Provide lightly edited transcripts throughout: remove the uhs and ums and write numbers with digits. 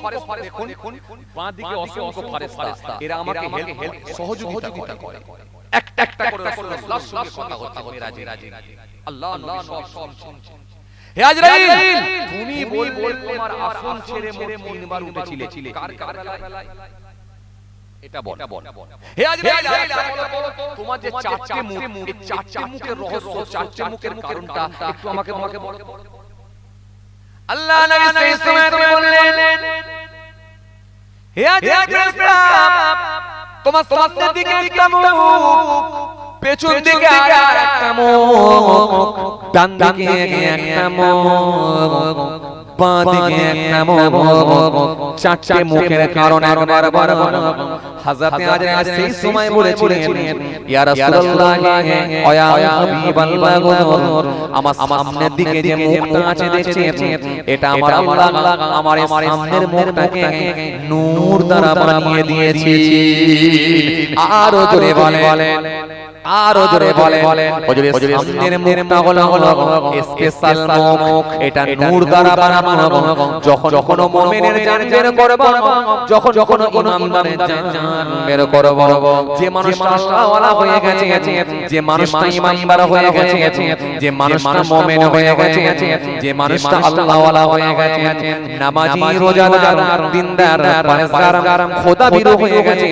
ফেরেশতা দেখুন বাঁ দিকে অসংখ্য ফেরেশতা এরা আমাকে হেল্প সহযোগিতা করে একটা একটা করে রাসূলুল্লাহর সঙ্গে কথা হচ্ছে মেরাজে আল্লাহ নবী সব শুনছেন হে আজরাইল তুমি বল তোমার আসন ছেড়ে মোট তিনবার উঠেছিলে কার বেলায় এটা বল হে আজরাইল তোমার যে চারটি মুখ এই চারটি মুখের রহস্য চারটি মুখের কারণটা একটু আমাকে বলো আল্লাহ নবী সেই সময় বললেন হে আজরাইল তোমার সামনের দিকে একটা মুখ পেছন দিকে আরেকটা মুখ ডান দিকে একটা মুখ বাঁ দিকে একটা মুখ চারটি মুখের কারণ একবার হযরত আজরাইল সেই সময় বলেছিলেন ইয়া রাসূলুল্লাহ ওয়া হাবিবাল্লাহ আমার সামনের দিকে যে মুখটা আছে দেখছেন এটা আমার আল্লাহ আমার সামনের মুখটাকে নূর দ্বারা বানিয়ে দিয়েছে আরো জোরে বলেন আরো জোরে বলেন হুজুরের সামনের মুখটা হলো স্পেশাল মুখ এটা নূর দ্বারা বানানো যখন মুমিনের জান বের করব যখন ইমানদারের জান বের করব যে মানুষটা আল্লাহওয়ালা হয়ে গেছে যে মানুষটা ইমানদার হয়ে গেছে যে মানুষটা মুমিন হয়ে গেছে যে মানুষটা আল্লাহওয়ালা হয়ে গেছে নামাজি রোজাদার দিনদার পরহেজগার খোদাভীরু হয়ে গেছে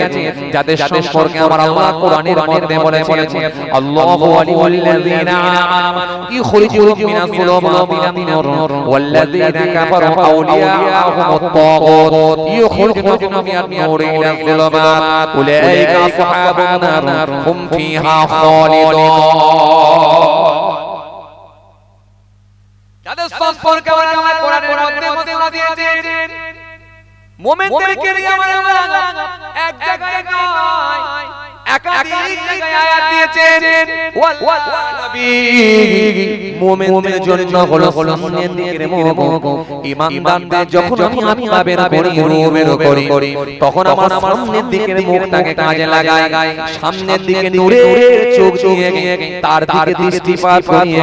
যাদের সম্পর্কে আমার আল্লাহ কোরআনের মধ্যে বলেছেন আল্লাহু ওয়ালিউল্লাযীনা আমানু ইখরিজুহুম মিনাস যুলুমাতি ইলান নূর ওয়াল্লাযীনা কাফারু আউলিয়াহুমুত তাগুত ইখরিজুহুম মিনান নূরি ইলাজ যুলুমাত উলাইকা আসহাবুন নার হুম ফিহা খালিদুন যাদের সম্পর্কে আমার কোরআনের মধ্যে ঘোষণা দিয়েছেন মুমিনদেরকে নিয়ে আমার এক জায়গায় নয় একাধিক জায়গায় আয়াত দিয়েছেন ওয়াল্লাহ নবী মুমিনদের জন্য হলো সামনের দিকের মুখ ঈমানদারদের যখন আমি আত্মা বের করি তখন আমার সামনের দিকের মুখটাকে কাজে লাগাই সামনের দিকে নূরের চোখ দিয়ে তার দিকে দৃষ্টিপাত করিয়ে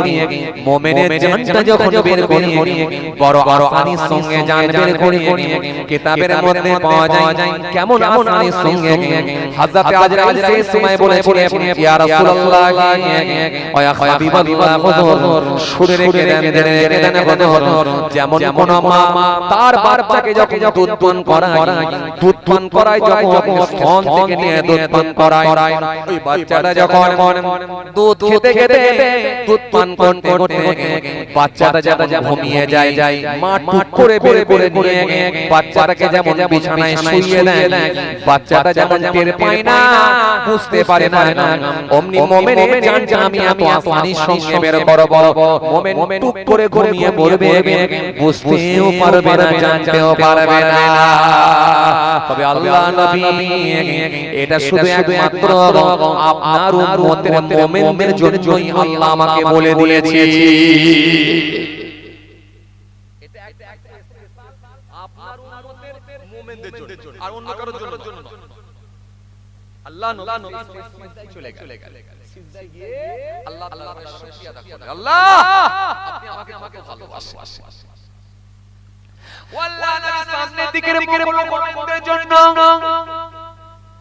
মুমিনের জানটা যখন বের করি বড় আসানির সঙ্গে জান বের করিয়ে কিতাবের মধ্যে পাওয়া যায় কেমন আসানির সঙ্গে হযরত আজরাইল সেই সময় বলেছিলেন ইয়া রাসূলুল্লাহ ওয়া হাবিবাল্লাহ হুজুর শুনে রেখে দেন হুজুর যেমন কোন মা তার বাচ্চাকে যখন দুধ পান করায় যখন স্তন থেকে নিয়ে দুধ পান করায় ওই বাচ্চাটা যখন দুধ খেতে দুধ পান করতে বাচ্চাটা যখন ঘুমিয়ে যায় মা টুক করে বের করে নিয়ে বাচ্চাটাকে যেমন বিছানায় শুইয়ে দেয় বাচ্চাটা যেমন টের পায় না বুঝতে পারে না অমনি মুমিনের জানটা আমি এত আসানির সঙ্গে বের করব মুমিন টুক করে ঘুমিয়ে পড়বে বুঝতেও পারবে না জানতেও পারবে না তবে আল্লাহ নবী এটা শুধু একমাত্র আপনার উম্মতের মুমিনদের জন্যই আল্লাহ আমাকে বলে দিয়েছে এটা একটা আপনার উম্মতের মুমিনদের জন্য আর অন্য কারোর জন্য না আল্লাহ নবী সিজদায় চলে গেল সিজদায় গিয়ে আল্লাহ তাআলার শুকরিয়া আদা করে আল্লাহ আপনি আমাকে ভালোবাসেন ওয়াল্লাহ নবী সামনের দিকের মুমিনদের জন্য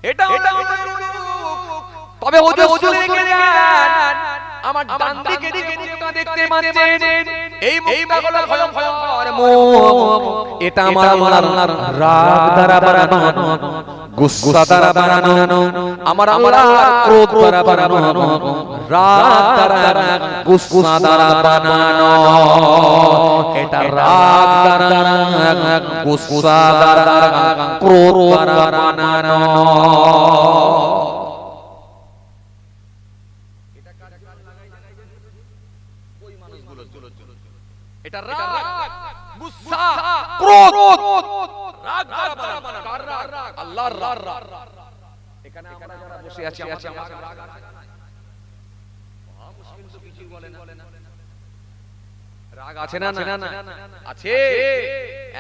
এটা তবে হুজুর শুনে গেলেন আমার ডান দিকে মুখটা দেখতে পাচ্ছেন এই মুখটা হলো ভয়ঙ্কর মুখ এটা আমার আল্লাহর রাগ দ্বারা বানানো গুসা দ্বারা বানানো আমার আল্লাহর ক্রোধ দ্বারা বানানো রাগ দ্বারা গুসা দ্বারা বানানো এটা রাগ দ্বারা গুসা দ্বারা ক্রোধ দ্বারা বানানো এটা কার লাগাই ওই মানুষগুলো এটা রাগ গুসা ক্রোধ রাগ দ্বারা বানানো কার রাগ আল্লাহর রাগ এখানে আমরা যারা বসে আছি আমাদের রাগ আছে মুসলিম তো কিছু বলে না রাগ আছে না আছে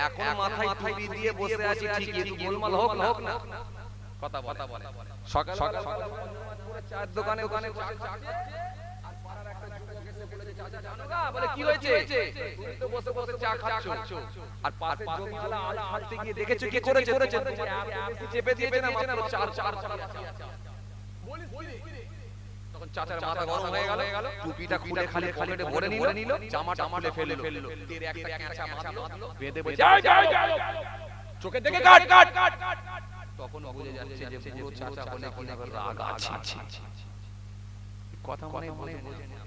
এখন মাথায় টুপি দিয়ে বসে আছি ঠিক একটু গোলমাল হোক না কথা বলে সকাল চার দোকানে বসে চা খাচ্ছে আর পাড়ার একটা যুবক এসে বলেছে জানো না বলে কি হয়েছে তুমি তো বসে বসে চা খাচ্ছো আর পাশে জমিওয়ালা আল ছাড়তে গিয়ে দেখেছো কি করেছে চেপে দিয়েছে না মাত্র চার বলিস তখন চাচার মাথা গরম হয়ে গেল টুপিটা খুলে খালি পকেটে ভরে নিল জামাটা খুলে ফেললো তেরে একটা ক্যাঁচা মারলো বেঁধে বলছে চোখে দেখে কাট তখন বুঝে যাচ্ছে যে পুরো চাচা বলে কিনা রাগ আছে কথা মনে বোঝে না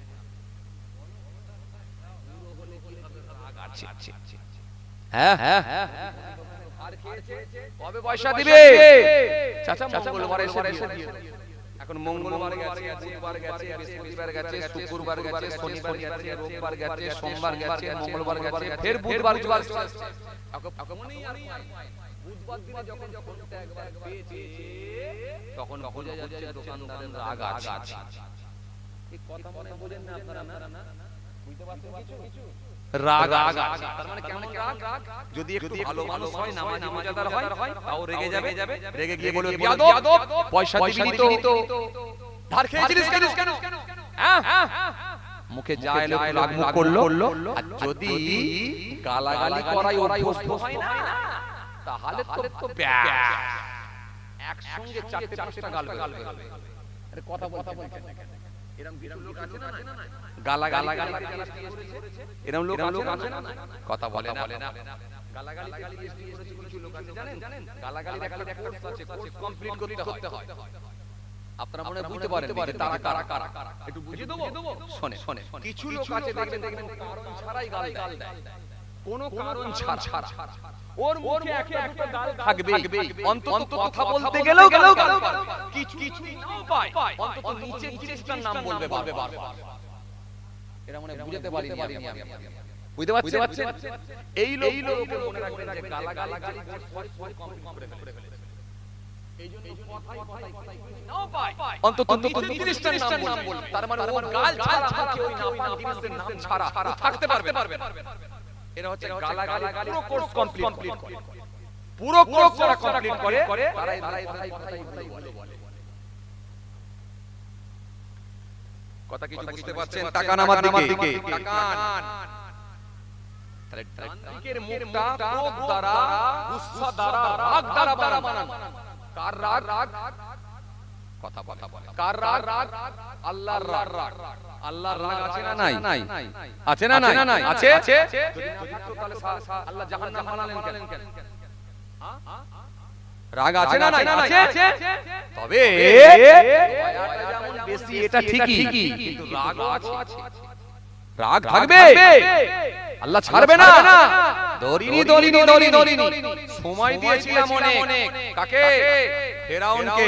পুরো বলে কিভাবে রাগ আছে হ্যাঁ আর খেয়েছে কবে পয়সা দিবে চাচা মঙ্গলবার এসে দিয়ে এখন মঙ্গলবার গেছে বুধবার গেছে বৃহস্পতিবার গেছে শুক্রবার গেছে শনিবার গেছে রোববার গেছে সোমবার গেছে মঙ্গলবার গেছে ফের বুধবার মনেই আর বুধবার দিনে যখন ফোনটা একবার পেয়েছে তখন বোঝা যাচ্ছে দোকানদারের রাগ আছে এই কথা মনে বোঝেন না আপনারা না বুঝতে পারছেন কিছু রাগ আছে তার মানে কেমন রাগ যদি একটু ভালো মানুষ হয় নামাজাদার হয় তাও রেগে যাবে রেগে গিয়ে বলবে বিয়াদব পয়সা দিবি তো ধার খেয়েছিস কেন মুখে যা এলো রাগ মুখ করলো আর যদি গালাগালি করাই অভ্যস্ত হয় না তাহলে তো একসঙ্গে চারটে পাঁচটা গাল বেরোবে আরে কথা বলছেন এরকম কিছু লোক আছে না গালাগালি এরকম লোক আছে না কথা বলে না গালাগালি কিছু লোক আছে জানেন গালাগালি একটা কোর্স আছে কোর্স কমপ্লিট করতে হয় আপনারা মনে বুঝতে পারেন তারা কারা একটু বুঝিয়ে দেবো শুনে কিছু লোক আছে দেখবেন কারণ ছাড়াই গাল দেয় কোনো কারণ ছাড়া ওর মুখে একটা গাল থাকবেই অন্তত কথা বলতে গেলেও কিছু নাও পায় অন্তত নিচে জিনিসটার নাম বলবে বারবার এরা মনে বুঝতে পারিনি আমি বুঝতে পারছেন এই লোককে মনে রাখবেন যে গালাগালি কমপ্লিট করে ফেলে এইজন্য কথাই নাও পায় অন্তত নিচে জিনিসটার নাম বলবে তার মানে ওর গাল ছাড়া কেউ না পান জিনিসের নাম ছাড়া থাকতে পারবে এরা হচ্ছে গালাগালি পুরো কোর্স কমপ্লিট করে পুরো কোর্স যারা কমপ্লিট করে তারাই কথাই বলে কথা কিছু বুঝতে পারছেন তাকান আমার দিকে তাকান তাহলে ডান দিকের মুখটা ক্রোধ দ্বারা গুসা দ্বারা রাগ দ্বারা বানান কার রাগ কথা বলে কার রাগ আল্লাহর রাগ আল্লাহর রাগ আছে না নাই আছে না নাই আছে তাহলে আল্লাহ জাহান্নাম বানালেন কেন রাগ আছে না নাই আছে তবে দয়াটা যেমন বেশি এটা ঠিকই কিন্তু রাগ আছে রাগ থাকবে আল্লাহ ছাড়বে না দরিনি সময় দিয়েছিলাম অনেক কাকে ফেরাউনকে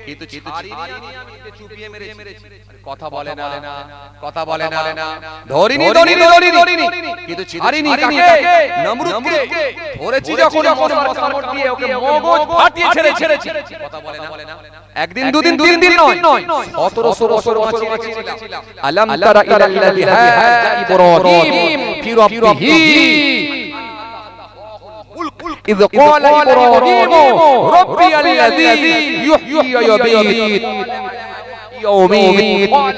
কিন্তু ছাড়িনি আমি একে চুপিয়ে মেরেছি কথা বলে না দরিনি কিন্তু ছাড়িনি কাকে নমরুদকে ধরেছি যখন মাথার উপর দিয়ে ওকে মগজ ফাটিয়ে ছেড়েছি কথা বলে না একদিন দুদিন তিন দিন নয় 1700 বছর বাঁচিয়েছিলাম আলাম তারা ইলাল্লাযী হাজা ইব্রাহিম ফি রাব্বিহি إذ قال إبراهيم ربي الذي يحيي ويميت يوم قال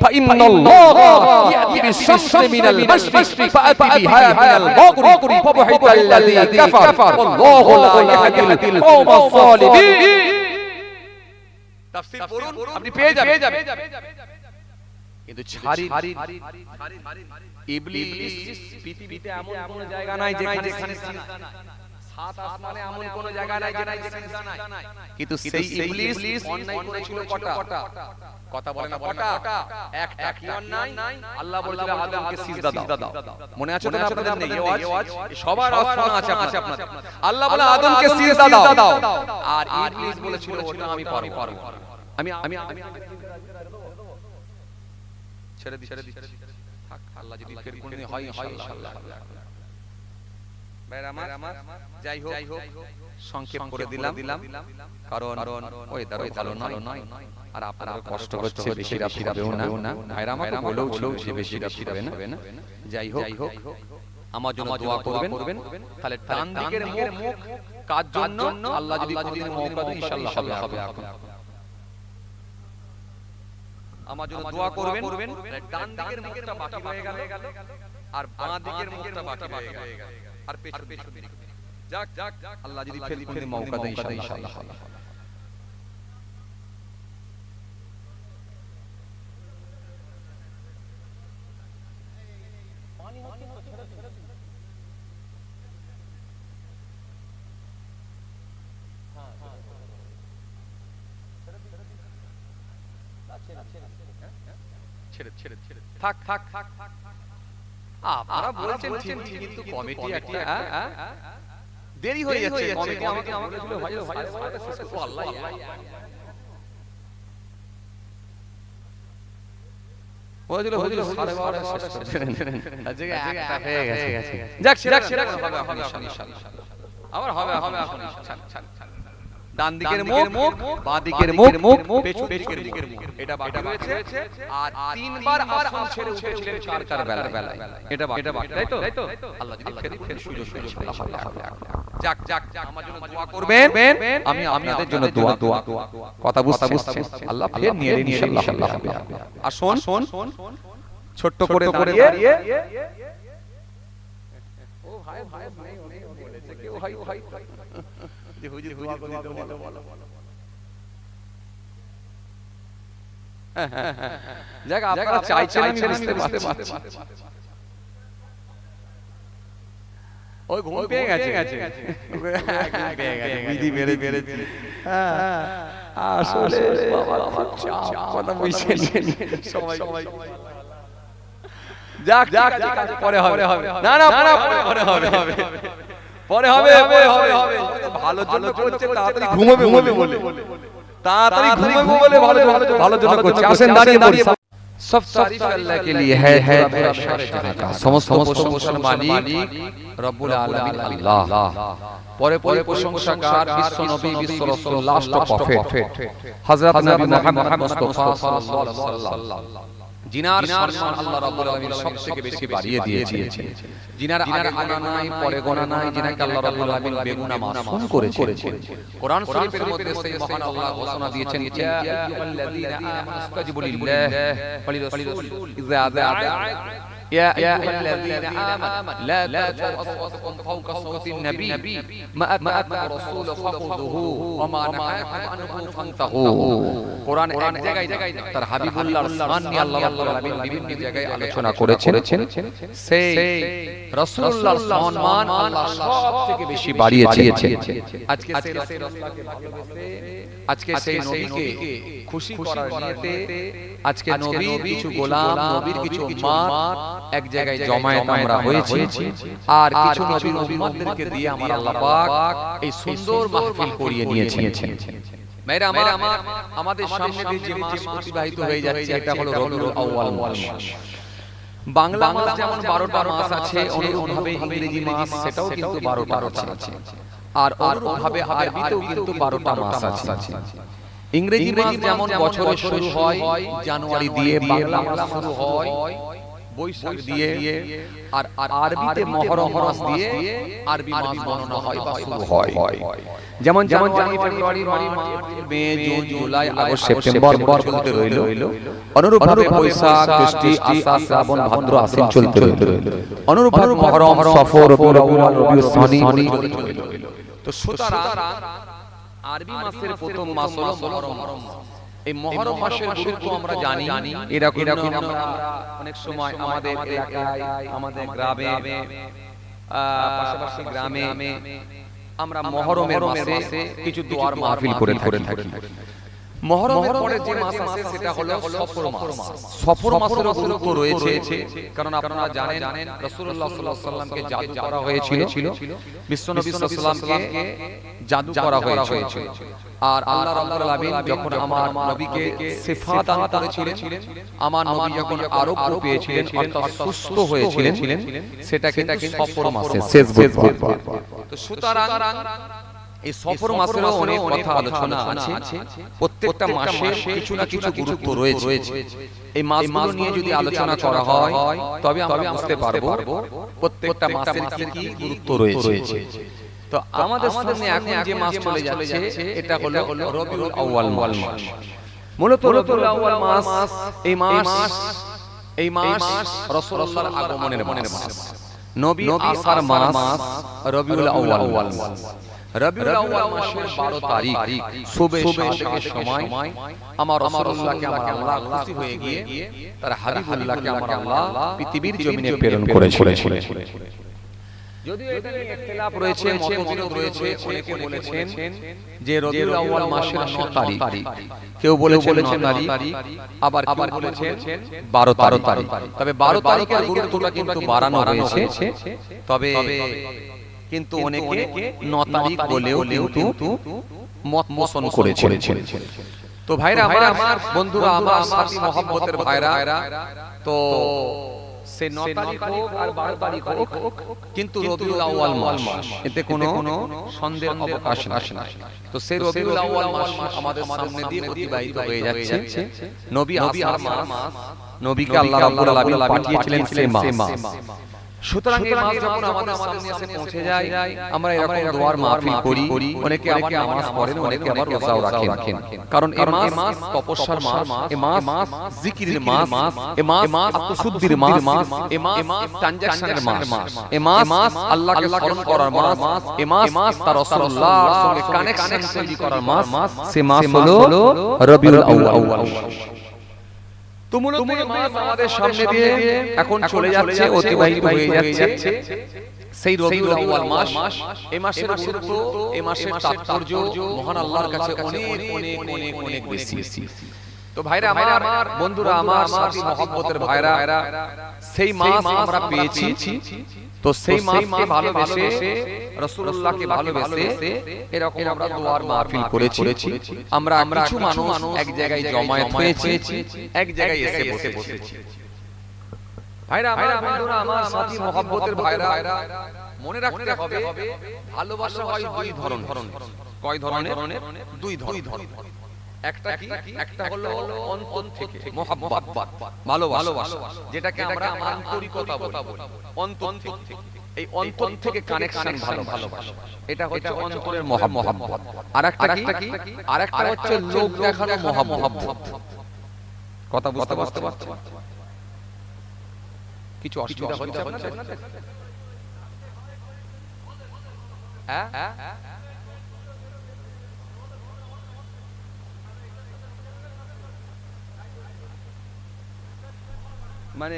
فإن الله يأتي بالشمس من المشرق فأت بها من المغرب فبهت الذي كفر والله لا يهدي القوم الظالمين তাফসীর পড়ুন আপনি পেয়ে যাবেন কিন্তু ছাড়ি ইবলিস পৃথিবীতে এমন কোন জায়গা নাই যেখানে সিজদা নাই সাত আসমানে এমন কোন জায়গা নাই যেখানে সিজদা নাই কিন্তু সেই ইবলিস অন্যায় করেছিল কটা কথা বলে না কটা একটা কি অন্যায় আল্লাহ বলেছিল আদমকে সিজদা দাও মনে আছে তো আপনাদের নেই এই ওয়াজ সবার শোনা আছে আপনাদের আল্লাহ বলে আদমকে সিজদা দাও আর ইবলিস বলেছিল ওটা আমি পারবো আমি ছেড়ে দি থাক আল্লাহ যদি ফের কোনদিন হয় ইনশাআল্লাহ ভাই আমার যাই হোক সংক্ষেপ করে দিলাম কারণ ওই দারো ভালো নয় আর আপনারা কষ্ট হচ্ছে বেশি রাত হবেও না ভাইরা আমাকে বলেও যে বেশি রাত হবে না যাই হোক আমার জন্য দোয়া করবেন তাহলে ডান দিকের মুখ কার জন্য আল্লাহ যদি কোনদিন মওকা দেয় ইনশাআল্লাহ হবে আমার জন্য দোয়া করবেন। ডান দিকের মুখটা বাকি রয়ে গেল আর বাঁ দিকের মুখটা বাকি রয়ে গেল আর পেছন দিকে যাক আল্লাহ যদি ফের কোন মৌকা দেয় ইনশাআল্লাহ। থাক আপনারা বলছেন ঠিক, কিন্তু কমিটি একটা দেরি হয়ে যাচ্ছে। কমিটি আমাকে বলেছিল ভাই ও আল্লাহ বলেছিল হুজুর 12:30 শেষ করেন, আজকে একটা হয়ে গেছে। যাক সেটা হবে ইনশাআল্লাহ। আবার হবে এখন ইনশাআল্লাহ। ডান দিকের মুখ, বাঁ দিকের মুখ, পেছন দিকের মুখ, এটা বাকি রয়েছে। আর তিনবার আসন ছেড়ে উঠেছিলেন কার বেলায়, এটা বাকি, তাই তো? আল্লাহ যদি ফের সুযোগ দেয় ইনশাআল্লাহ। যাক আমার জন্য দোয়া করবেন, আমি আপনাদের জন্য দোয়া কথা বুঝছেন? আল্লাহ ফের নিয়ে ইনশাআল্লাহ। আর শোন ছোট্ট করে দাঁড়িয়ে ও ভাই বলেছে কেউ ভাই যে হুজুর দোয়া করে দিতে বলো। যাক আপনারা চাইছেন আমি বুঝতে পারছি। ওই ঘুম পেয়ে গেছে বিধি মেরে আসলে বাবা খুব চাপ, কথা বুঝছেন সবাই। যাক পরে হবে না পরে হবে ভালো জন্য করছে, তাড়াতাড়ি ঘুমাবে বলে ভালো জন্য করছে। আসেন দাঁড়িয়ে सब तारीफ अल्लाह के लिए है समस्त प्रशंसा मालिक रब्बुल आलमीन अल्लाह। পরে প্রশংসাকার বিশ্ব নবী বিশ্ব রাসূল লাস্ট প্রফেট হযরত নবী মুহাম্মদ মুস্তাফা সাল্লাল্লাহু আলাইহি ওয়াসাল্লাম, জিনার সম্মান আল্লাহ রাব্বুল আলামিন সবথেকে বেশি বাড়িয়ে দিয়েছে। জিনার আগে গোনা নাই, পরে গোনা নাই, জিনাকে আল্লাহ রাব্বুল আলামিন বেগুনা মাসুম করেছেন। কোরআন শরীফের মধ্যে সেই মহান আল্লাহ ঘোষণা দিয়েছেন, ইয়া আইয়ুহাল্লাযীনা আমানু ইসতাজিবু লিল্লাহি ওয়া লিরাসূল ইযা দাআআকুম يا أيها الذين آمنوا لا ترفعوا أصواتكم فوق صوت النبي ما أتاكم الرسول فخذوه وما نهاكم عنه فانتهوا। কোরআন এক জায়গায় তার হাবিবুল্লাহর শান নিয়ে আল্লাহ রাব্বুল আলামিন বিভিন্ন জায়গায় আলোচনা করেছেন। সেই রাসূলুল্লাহর সম্মান আল্লাহ সবথেকে বেশি বাড়িয়েছেন। আজকে সেই রাসূলকে ভালোবেসে, আজকে সেই নবীকে খুশি করার নিয়তে আজকে নবীর কিছু গোলাম, নবীর কিছু উম্মত এক জায়গায় জমায়েত আমরা হয়েছি। আর কিছু নবীর উম্মতদেরকে দিয়ে আমার আল্লাহ পাক এই সুন্দর মাহফিল করিয়ে নিয়েছেন। মেরা আমার আমাদের সামনে দিয়ে যে মাস অতিবাহিত হয়ে যাচ্ছে, এটা হলো রবিউল আউয়াল মাস। বাংলা মাস যেমন 12টা মাস আছে, অনুরূপভাবে ইংরেজি মাস সেটাও কিন্তু 12টা আছে। আর অনুরূপভাবে আরবিতেও কিন্তু 12টা মাস আছে। ইংরেজি মাস যেমন বছরের শুরু হয় জানুয়ারি দিয়ে, বাংলা মাস শুরু হয় বৈশাখ দিয়ে, আর আরবিতে মুহররম মাস দিয়ে আরবি মাস গণনা হয় বা শুরু হয়। যেমন জানুয়ারি, ফেব্রুয়ারি, মার্চ, মে, জুন, জুলাই, আগস্ট, সেপ্টেম্বর চলতে রইল। অনুরূপভাবে বৈশাখ, জ্যৈষ্ঠ, আষাঢ়, শ্রাবণ, ভাদ্র, আশ্বিন চলতে রইল। অনুরূপভাবে মুহররম, সফর, রবিউল আউয়াল, রবিউল সানি চলতে রইল। তো সুতরাং আরবি মাসের প্রথম মাস হলো মুহররম। এই মুহররম মাসের গুরুত্ব আমরা জানি। এরকম আমরা অনেক সময় আমাদের এলাকায়, আমাদের গ্রামে, পাশাপাশি গ্রামে আমরা মুহররমের মাসে কিছু দোয়ার মাহফিল করে থাকি। মুহররমের পরে যে মাস আছে সেটা হলো সফর মাস। সফর মাসের গুরুত্ব রয়েছে, কারণ আপনারা জানেন রাসূলুল্লাহ সাল্লাল্লাহু আলাইহি ওয়াসাল্লামকে জাদু করা হয়েছিল, বিশ্বনবী সাল্লাল্লাহু আলাইহি ওয়াসাল্লামকে জাদু করা হয়েছিল। আর আল্লাহ রাব্বুল আলামিন যখন আমার নবীকে সিফাত দান করেছিলেন, আমার নবী যখন আরোগ্য পেয়েছিলেন অর্থাৎ সুস্থ হয়েছিলেন, সেটা কিন্তু সফর মাসে শেষ বুধবার। তো সুতরাং এই সফর মাসেরও অনেক কথা আলোচনা আছে। প্রত্যেকটা মাসের কিছু না কিছু গুরুত্ব রয়েছে। এই মাসগুলো নিয়ে যদি আলোচনা করা হয় তবে আমরা বুঝতে পারবো প্রত্যেকটা মাসের কি গুরুত্ব রয়েছে। তো আমাদের সামনে এখন যে মাস চলে যাচ্ছে এটা হলো রবিউল আউয়াল মাস। মূলত রবিউল আউয়াল মাস, এই মাস রাসূলুল্লাহর আগমনের মাস, নবী আসার মাস রবিউল আউয়াল মাস। রবিউল আউয়াল মাসের 12 তারিখ সুবহ সাদেকের সময় আমার রাসূলুল্লাহকে আমার আল্লাহ খুশি হয়ে গিয়ে তার হাবিবুল্লাহকে আমার আল্লাহ পৃথিবীর জমিনে প্রেরণ করেছিলেন। যদিও এটা নিয়ে ইখতিলাফ রয়েছে, মতবিরোধ রয়েছে। অনেকে বলেছেন যে রবিউল আউয়াল মাসের 9 তারিখ, কেউ বলেছেন 9 তারিখ, আবার কেউ বলেছেন 12 তারিখ। তবে 12 তারিখের গুরুত্বটা কিন্তু বাড়ানো হয়েছে। তবে কিন্তু অনেকে 9 তারিখ বলেও কিন্তু মত পোষণ করেছেন। তো ভাইরা আমার, বন্ধুরা আমার, সাথী মহব্বতের ভাইরা, তো সে 9 তারিখ হোক আর 12 তারিখ হোক, কিন্তু রবিউল আউয়াল মাস, এতে কোনো সন্দেহের অবকাশ নাই। তো সেই রবিউল আউয়াল মাস আমাদের সামনে দিয়ে অতিবাহিত হয়ে যাচ্ছে। নবী আসার মাস, নবীকে আল্লাহ রাব্বুল আলামিন পাঠিয়েছিলেন সেই মাস। সুতরাং এই মাস যখন আমাদের সামনে এসে পৌঁছে যায়, আমরা এরকম দোয়ার মাহফিল করি। অনেকে আবার নামাজ পড়েন, অনেকে আবার রোজাও রাখেন। কারণ এই মাস তপস্যার মাস, এই মাস জিকিরের মাস, এই মাস আত্মশুদ্ধির মাস, এই মাস ট্রানজাকশনের মাস, এই মাস আল্লাহকে স্মরণ করার মাস, এই মাস তার রাসূলুল্লাহর সঙ্গে কানেকশন তৈরি করার মাস। সে মাস হলো রবিউল আউয়াল। তো মূলত এই মাস আমাদের সামনে দিয়ে এখন চলে যাচ্ছে, অতিবাহিত হয়ে যাচ্ছে। সেই রবিউল আউয়াল মাস, এই মাসের গুরুত্ব, এই মাসের তাৎপর্য মহান আল্লাহর কাছে অনেক অনেক অনেক অনেক বেশি। তো ভাইরা আমার, বন্ধুরা আমার, সাথী মহব্বতের ভাইরা, সেই মাস আমরা পেয়েছি। তো সেই মাসকে ভালোবেসে, রাসূলুল্লাহকে ভালোবেসে এরকম আমরা দোয়ার মাহফিল করেছি। আমরা কিছু মানুষ এক জায়গায় জমায়েত হয়েছি, এক জায়গায় এসে বসেছি। ভাইরা আমার, বন্ধুরা আমার, সাথী মহব্বতের ভাইরা, মনে রাখতে হবে ভালোবাসা হয় দুই ধরনের। কয় ধরনের? দুই ধরনের। একটা কি? একটা হলো অন্তর থেকে মহব্বত, ভালোবাসা, যেটাকে আমরা আন্তরিকতা বলি। অন্তর থেকে, এই অন্তর থেকে কানেকশন, ভালোবাসা, এটা হচ্ছে অন্তরের মহব্বত। আরেকটা কি? আরেকটা হচ্ছে লোক দেখানো মহব্বত। কথা বুঝতে পারছেন? কিছু অসুবিধা হচ্ছে আপনাদের? হ্যাঁ, মানে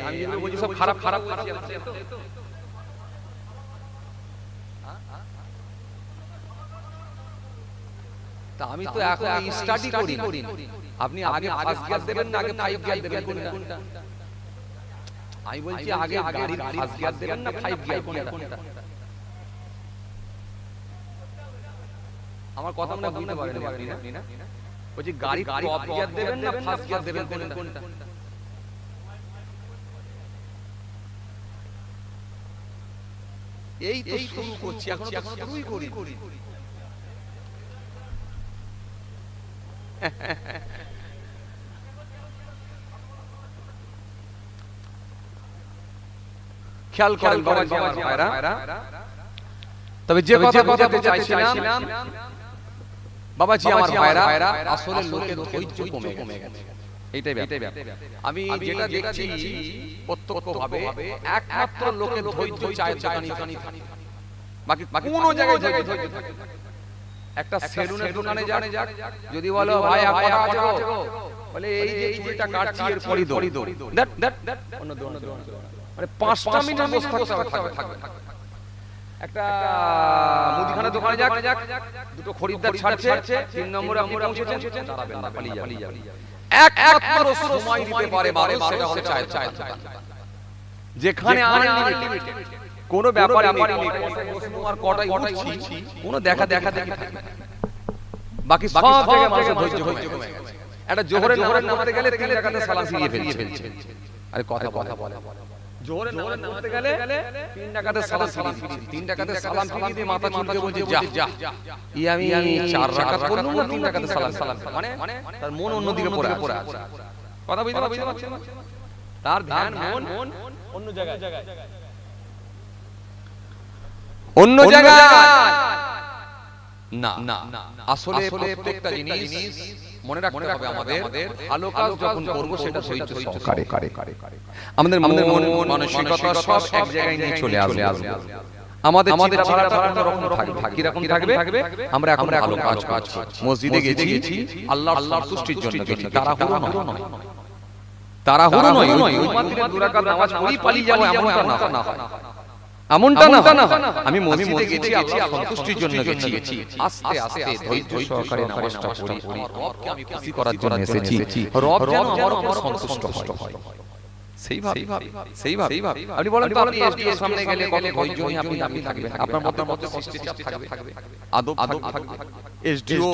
আমি যেগুলো বলছি সব খারাপ বলছি। তা আমি তো এখন স্টাডি করি। আপনি আগে ফার্স্ট গিয়ার দেবেন না আগে ফাইভ গিয়ার দেবেন কোনটা? আমি বলছি আগে গাড়ির ফার্স্ট গিয়ার দেবেন না ফাইভ গিয়ার কোনটা? আমার কথা মনে বুঝতে পারেন আপনি না? বলছি গাড়ির টপ গিয়ার দেবেন না ফার্স্ট গিয়ার দেবেন কোনটা? এই তো শুরু করছি, এখন শুরুই করি। খেয়াল করেন বাবাজি আমার ভাইরা, তবে যে কথা বলতে চাইছিলাম বাবাজি আমার ভাইরা, আসলে লোকের ধৈর্য কমে গেছে। এইটাই ব্যাপার। আমি যেটা দেখছি প্রত্যক্ষভাবে একমাত্র লোকের ধৈর্য চায় জানি, বাকি কোনো জায়গায় ধৈর্য থাকে। একটা সেলুনের দোকানে যাক, যদি বলো ভাই আপনারা আছে গো, বলে এই যে চুলটা কাটছি এর পরই দৌড়, অন্য দোকান, মানে 5টা মিনিট বসে থাকবে। একটা মুদিখানা দোকানে যাক, দুটো খরিদ্দার ছাড়ছে, 3 নম্বরে আপনি পৌঁছেছেন, দাঁড়াবেন না, পালিয়ে যাবেন। একমাত্র সময় দিতে পারে মানুষ, সেটা হচ্ছে চায়ের দোকান, যেখানে আনলিমিটেড কোনো ব্যাপারই নেই। তোমার কটাই উঠছি, কোনো দেখা দেখি থাকে। বাকি সব জায়গায় মানুষের ধৈর্য কমে গেছে। একটা জোহরের নামাতে গেলে 3 রাকাতে সালাম ফিরিয়ে ফেলছে। আরে কথা বলে জোহরের নামাতে গেলে 3 রাকাতে সালাম ফিরিয়ে 3 রাকাতে সালাম ফিরিয়ে দিয়ে মাথা চুলকে বলছে যা আমি 4 রাকাত পড়লাম না 3 রাকাতে সালাম, মানে তার মন অন্যদিকে পড়ে আছে। কথা বুঝতে পারছেন? তার ধ্যান মন অন্য জায়গায়, অন্য জায়গায় না। আসলে প্রত্যেকটা জিনিস মনে রাখতে হবে আমাদের ভালো কাজ যখন করব সেটা ধৈর্য সহকারে আমাদের মন মানসিকতা সব এক জায়গায় নিয়ে চলে আসবে আমাদের চিন্তাধারা রকম থাকবে কি রকম থাকবে আমরা এখন ভালো কাজ করছি মসজিদে গেছি আল্লাহর সন্তুষ্টির জন্য গেছি তাড়াহুড়ো নয় ওই মাত্র দুই রাকাত নামাজ পড়ি পালিয়ে যাব এমনটা না আমি মসজিদে গেছি আল্লাহর সন্তুষ্টির জন্য গেছি আস্তে আস্তে ধৈর্য সহকারে নামাজটা পড়ি রবকে আমি খুশি করার জন্য এসেছি রব যেন আমার উপর সন্তুষ্ট হয় সেইভাবে আপনি বলেন তো আপনি এসডিও সামনে গেলে কত ধৈর্য নিয়ে আপনি থাকবেন আপনার মধ্যে শিষ্টাচার থাকবে আদব থাকবে এসডিও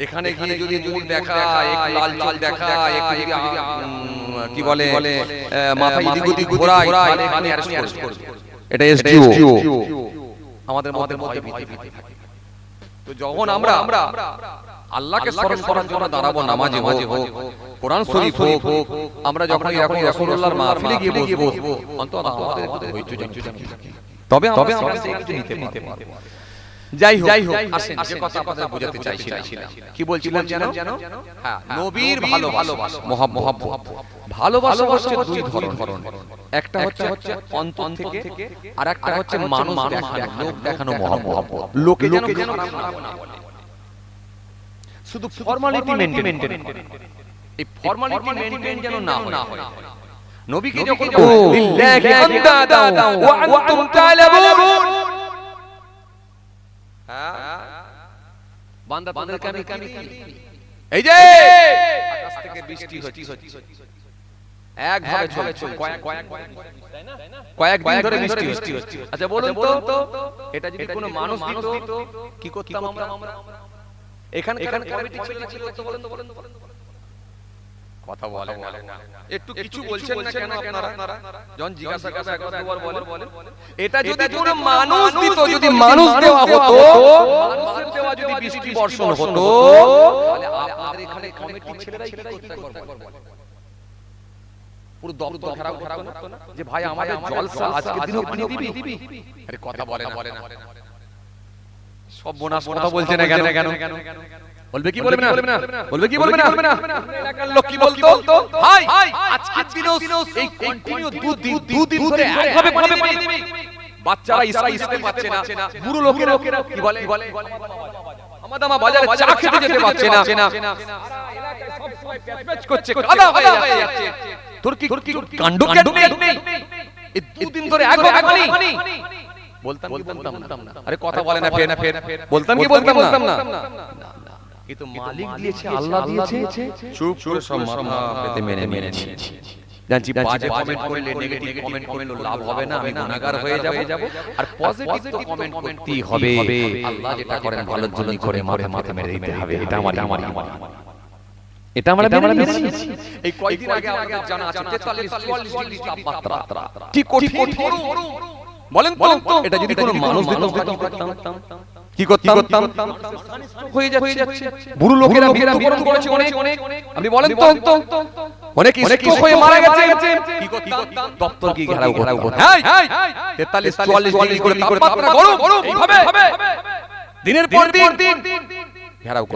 এখানে গিয়ে যদি মুখ দেখায় একটু লাল চুল দেখায় একটু কি বলে মাথা এদিক ওদিক ঘোরায় তাহলে এখানে অ্যারেস্ট করবে এটা এসডিও আমাদের মধ্যে ভীতি থাকে তো যখন আমরা আল্লাহকে স্মরণ করার জন্য দাঁড়াবো নামাজে হোক কোরআন শরীফ হোক আমরা যখন এরকম রাসূলুল্লাহর মাহফিলে গিয়ে বসবো অন্তত আমাদের একটু ধৈর্য থাকে তবে আমরা কিছু নিতে পারবো যাই হোক আসেন যে কথা আপনাদের বোঝাতে চাইছিলাম কি বলছিলাম জানো হ্যাঁ নবীর ভালোবাসা মহব্বত ভালোবাসা হচ্ছে দুই ধরন একটা হচ্ছে অন্তর থেকে আর একটা হচ্ছে মানুষ দেখানো মহব্বত লোকে যেন খারাপ না বলে শুধু ফর্মালিটি মেইনটেইন করে এই ফর্মালিটি মেইনটেইন যেন না হয় নবীকে যখন লিল্লাহি আনদাদা ওয়া আনতুম তা'লামুন বান্দা বান্দাকে আমি এই যে আকাশ থেকে বৃষ্টি হচ্ছে এক ভাবে চলে কয়েক দিন ধরে বৃষ্টি হচ্ছে আচ্ছা বলুন তো এটা যদি কোনো মানুষ দিত কি করতাম আমরা এখানে কমিটি ছিল তো বলেন কথা বলেন একটু কিছু বলছেন না কেন আপনারা যখন জিজ্ঞাসা করবে একবার দুবার বলেন এটা যদি কোনো মানুষ দিত যদি মানুষ দেওয়া হতো মানুষের দেওয়া যদি বৃষ্টি বর্ষণ হতো তাহলে আপনাদের এখানে কমিটি ছেলেরাই কি করবে পুরো দপ্তর খারাপ করতো না যে ভাই আমাদের জলসা আজকে দিনও পানি দিবি আরে কথা বলে না সব বোনাস কথা বলছে না কেন বলবে কি বলবে না এলাকার লোক কি বলতো ভাই আজকের দিনেও এই কন্টিনিউ দুদিন ধরে একভাবে পানি দিবি বাচ্চারা ইসতে পাচ্ছে না বুড়ো লোকেরা কি বলে আমাদামা বাজারে চা খেতে যেতে পারছে না এলাকায় সব সময় প্যাচ করছে কাদা হয়ে যাচ্ছে তোর কি কাণ্ড নেই এই দুদিন ধরে একভাবে পানি বলতাম না আরে কথা বলে না ফের বলতাম না কিন্তু মালিক দিয়েছে আল্লাহ দিয়েছে চুপ করে সব মাথা পেতে মেনেছি জানছি বাজে কমেন্ট করলে নেগেটিভ কমেন্ট করলে লাভ হবে না আমি গুনাহগার হয়ে যাব আর পজিটিভ তো কমেন্ট করতেই হবে আল্লাহ যেটা করেন ভালোর জন্যই করে মাথা মেরে দিতে হবে এটা আমরা মেনেছি এই কয়েকদিন আগে আমাদের জানা আছে 43-44 ডিগ্রি তাপমাত্রা কি কঠিন বলেন তো এটা যদি কোনো মানুষ দিত কি করতাম হয়ে যাচ্ছে বুড়ো লোকেরা মৃত্যুবরণ করেছে অনেক আপনি বলেন তো অনেক স্ট্রোক হয়ে মারা গেছে কি করতাম দপ্তর কি ঘেরাও করতাম 43-44 ডিগ্রি করে তাপমাত্রা গরম এইভাবে দিনের পর দিন ঘেরাও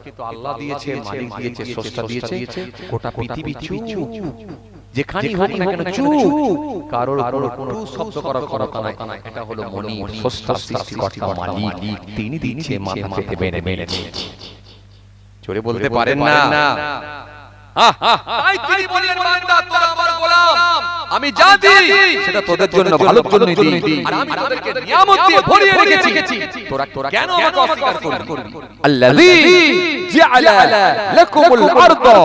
কিন্তু আল্লাহ দিয়েছে মালিক দিয়েছে স্রষ্টা দিয়েছে গোটা পৃথিবী চুপ যেখানেই হোক না কেন চুপ কারোর কোনো শব্দ করার কথা নাই এটা হলো মনি স্রষ্টা সৃষ্টিকর্তা মালিক তিনি দিয়েছে মাথা পেতে মেনেছে জোরে বলতে পারেন না তাই তিনি বললেন বান্দা তোরা আমার গোলাম আমি যা দিই সেটা তোদের জন্য ভালোর জন্যই দিই আর আমি তোদেরকে নিয়ামত দিয়ে ভরিয়ে রেখেছি তোরা কেন আমাকে অস্বীকার করবি আল্লাযী জাআলা লাকুমুল আরদা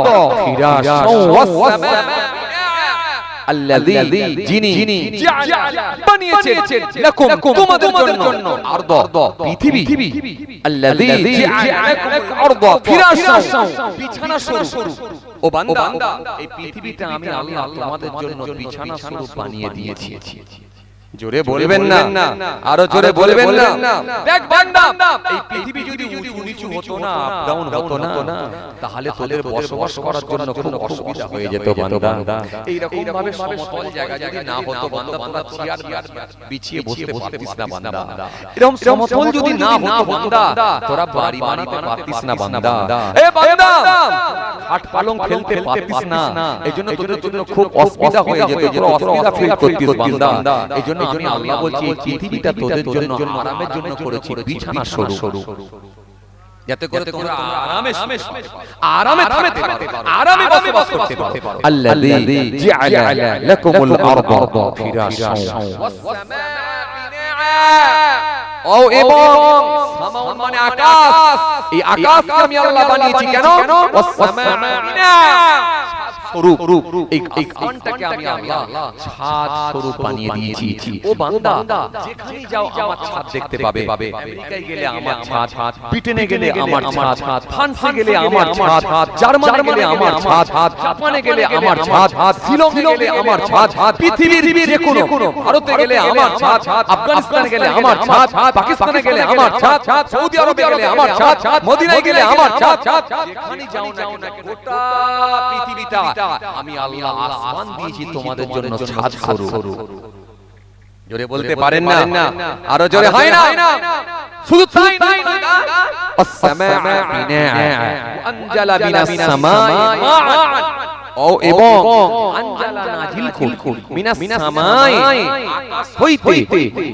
ফিরাশান ওয়াস সামা আল্লাযী যিনি বানিয়েছেন লাকুম তোমাদের জন্য আরদ পৃথিবী আল্লাযী জাআলাকুমুল আরদ ফিরাশান বিছানা স্বরূপ ও বান্দা এই পৃথিবীটা আমি আল্লাহ তোমাদের জন্য বিছানা স্বরূপ বানিয়ে দিয়েছি জোরে বলবেন না আরো জোরে বলবেন না দেখ বান্দা এই পৃথিবী যদি উঁচু নিচু হতো না, আপ ডাউন হতো না, তাহলে তোদের বসবাস করার জন্য খুব অসুবিধা হয়ে যেত বান্দা। এই রকম ভাবে সমতল জায়গা যদি না হতো বান্দা, তোরা চেয়ার বিছিয়ে বসতে পারতিস না বান্দা। এরকম সমতল যদি না হতো বান্দা, তোরা বাড়ি বানাতে পারতিস না বান্দা। এ বান্দা, খাট পালং ফেলতে পারতিস না, এইজন্য তোদের জন্য খুব অসুবিধা হয়ে যেত, তোরা অসুবিধা ফিল করতিস বান্দা। এইজন্য আমি আল্লাহ বলছি, এই পৃথিবীটা তোদের জন্য আরামের জন্য করেছি, বিছানা সরু, যাতে করে তোমরা আরামে থাকতে পারো, আরামে বসবাস করতে পারো। আল্লাযী জাআলা লাকুমুল আরদা ফিরাশান ওয়াস সামাআ বিনাআ। ও এবং সামা মানে আকাশ, এই আকাশকে আমি আল্লাহ বানিয়েছি কেন? ওয়াস সামাআ বিনাআ, স্বরূপ, এই আসমানটাকে আমি আল্লাহ ছাদ স্বরূপ বানিয়ে দিয়েছি। ও বান্দা, যেখানেই যাও আমার ছাদ দেখতে পাবে। আমেরিকায় গেলে আমার ছাদ, ব্রিটেনে গেলে আমার ছাদ, ফ্রান্সে গেলে আমার ছাদ, জার্মানে গেলে আমার ছাদ, জাপানে গেলে আমার ছাদ, শ্রীলঙ্কা গেলে আমার ছাদ, পৃথিবীর যে কোনো, ভারতে গেলে আমার ছাদ, আফগানিস্তানে গেলে আমার ছাদ, পাকিস্তানে গেলে আমার ছাদ, সৌদি আরবে গেলে আমার ছাদ, মদিনায় গেলে আমার ছাদ। যেখানেই যাও না গোটা পৃথিবীটা আমি আল্লাহ আসমান দিয়েছি তোমাদের জন্য ছাদ স্বরূপ। জোরে বলতে পারেন না? আরো জোরে হয় না? শুধু তাই নয়, আসসামাআ বিনাআ আনজালা মিনাস সামাই মাআন। ও এবং আনজালা নাজিল করুন মিনাস সামাই, আকাশ হইতে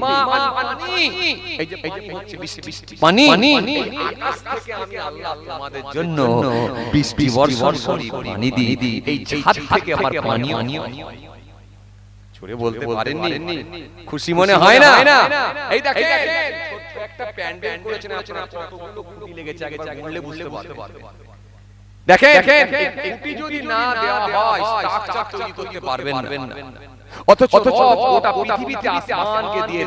মাআন পানি, এই যে হচ্ছে বৃষ্টি, পানি, আকাশ থেকে আমি আল্লাহ তোমাদের জন্য বৃষ্টি বর্ষণ করি, পানি দিই। এই ছাদ থেকে আমার পানি ছুড়ে বলতে পারেননি? খুশি মনে হয় না? এই দেখেন, ছোট্ট একটা প্যান্ডেল করেছেন আপনারা, কতগুলো খুঁটি লেগেছে, আগে বললে বুঝতে পারবেন। দেখেন, খুঁটি যদি না দেওয়া হয় স্ট্রাকচার তৈরি করতে পারবেন না। অথচ গোটা পৃথিবীতে আসমানকে দিয়ে,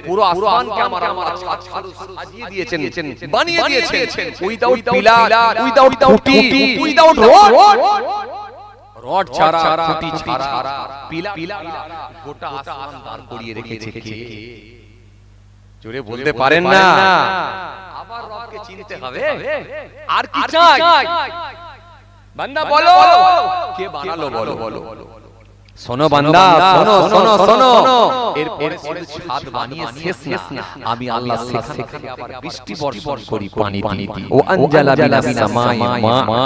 পুরো আসমানকে আমার ছাদ সাজিয়ে দিয়েছেন, বানিয়ে দিয়েছেন, উইদাউট পিলার, উইদাউট খুঁটি, উইদাউট রড ছাড়া, খুঁটি ছাড়া, পিলার, গোটা আসমান দাঁড় করিয়ে রেখেছে কে? জোরে বলতে পারেন না? আবার রবকে চিনতে হবে। আর কি চাই বান্দা? বলো, কে বানালো? বলো। শোনো বান্দা, শোনো। এরপরে ছাদ বানিয়ে শেষ না, আমি আল্লাহ সেখানে আবার বৃষ্টি বর্ষণ করি, পানি দিই। ও আনজালা মিনাস সামাই মা